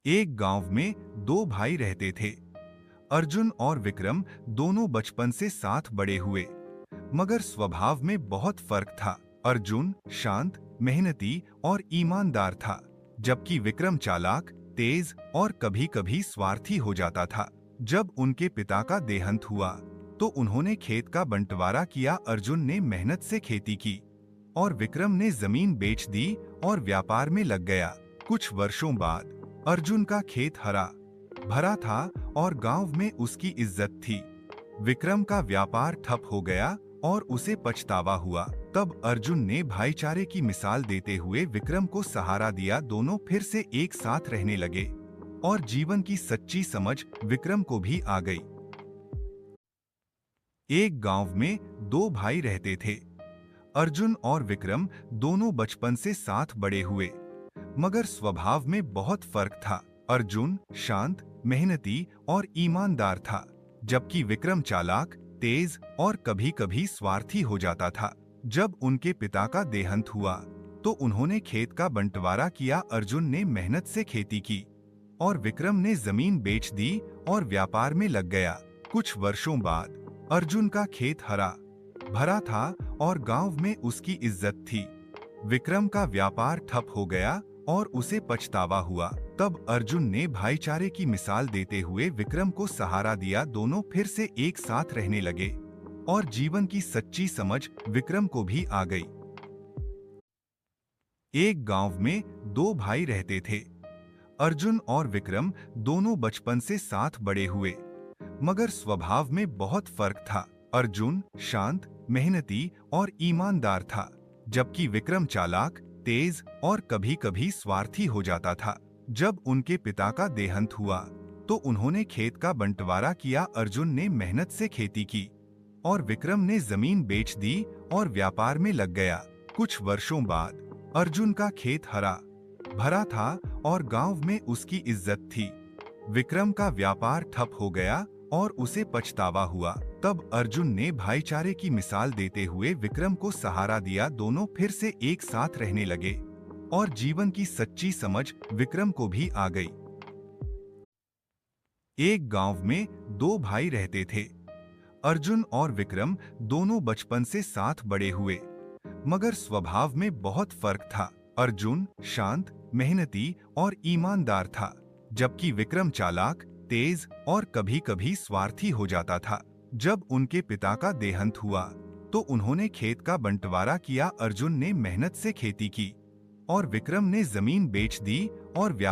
एक गांव में दो भाई रहते थे। अर्जुन और विक्रम दोनों बचपन से साथ बड़े हुए, मगर स्वभाव में बहुत फर्क था। अर्जुन शांत, मेहनती और ईमानदार था, जबकि विक्रम चालाक, तेज और कभी-कभी स्वार्थी हो जाता था। जब उनके पिता का देहांत हुआ, तो उन्होंने खेत का बंटवारा किया। अर्जुन ने मेहनत से खेती की और विक्रम ने जमीन बेच दी और व्यापार में लग गया। कुछ वर्षों बाद अर्जुन का खेत हरा भरा था और गांव में उसकी इज्जत थी। विक्रम का व्यापार ठप हो गया और उसे पछतावा हुआ। तब अर्जुन ने भाईचारे की मिसाल देते हुए विक्रम को सहारा दिया। दोनों फिर से एक साथ रहने लगे और जीवन की सच्ची समझ विक्रम को भी आ गई। एक गांव में दो भाई रहते थे। अर्जुन और विक्रम दोनों बचपन से साथ बड़े हुए, मगर स्वभाव में बहुत फर्क था। अर्जुन शांत, मेहनती और ईमानदार था, जबकि विक्रम चालाक, तेज और कभी-कभी स्वार्थी हो जाता था। जब उनके पिता का देहांत हुआ, तो उन्होंने खेत का बंटवारा किया। अर्जुन ने मेहनत से खेती की और विक्रम ने जमीन बेच दी और व्यापार में लग गया। कुछ वर्षों बाद अर्जुन का खेत हरा भरा था और गांव में उसकी इज्जत थी। विक्रम का व्यापार ठप हो गया और उसे पछतावा हुआ। तब अर्जुन ने भाईचारे की मिसाल देते हुए विक्रम को सहारा दिया। दोनों फिर से एक साथ रहने लगे और जीवन की सच्ची समझ विक्रम को भी आ गई। एक गांव में दो भाई रहते थे। अर्जुन और विक्रम दोनों बचपन से साथ बड़े हुए, मगर स्वभाव में बहुत फर्क था। अर्जुन शांत, मेहनती और ईमानदार था, जबकि विक्रम चालाक, तेज और कभी-कभी स्वार्थी हो जाता था। जब उनके पिता का देहांत हुआ, तो उन्होंने खेत का बंटवारा किया। अर्जुन ने मेहनत से खेती की और विक्रम ने जमीन बेच दी और व्यापार में लग गया। कुछ वर्षों बाद अर्जुन का खेत हरा भरा था और गांव में उसकी इज्जत थी। विक्रम का व्यापार ठप हो गया और उसे पछतावा हुआ। तब अर्जुन ने भाईचारे की मिसाल देते हुए विक्रम को सहारा दिया। दोनों फिर से एक साथ रहने लगे और जीवन की सच्ची समझ विक्रम को भी आ गई। एक गांव में दो भाई रहते थे। अर्जुन और विक्रम दोनों बचपन से साथ बड़े हुए, मगर स्वभाव में बहुत फर्क था। अर्जुन शांत, मेहनती और ईमानदार था, जबकि विक्रम चालाक, तेज और कभी-कभी स्वार्थी हो जाता था। जब उनके पिता का देहांत हुआ, तो उन्होंने खेत का बंटवारा किया। अर्जुन ने मेहनत से खेती की और विक्रम ने जमीन बेच दी और व्यापार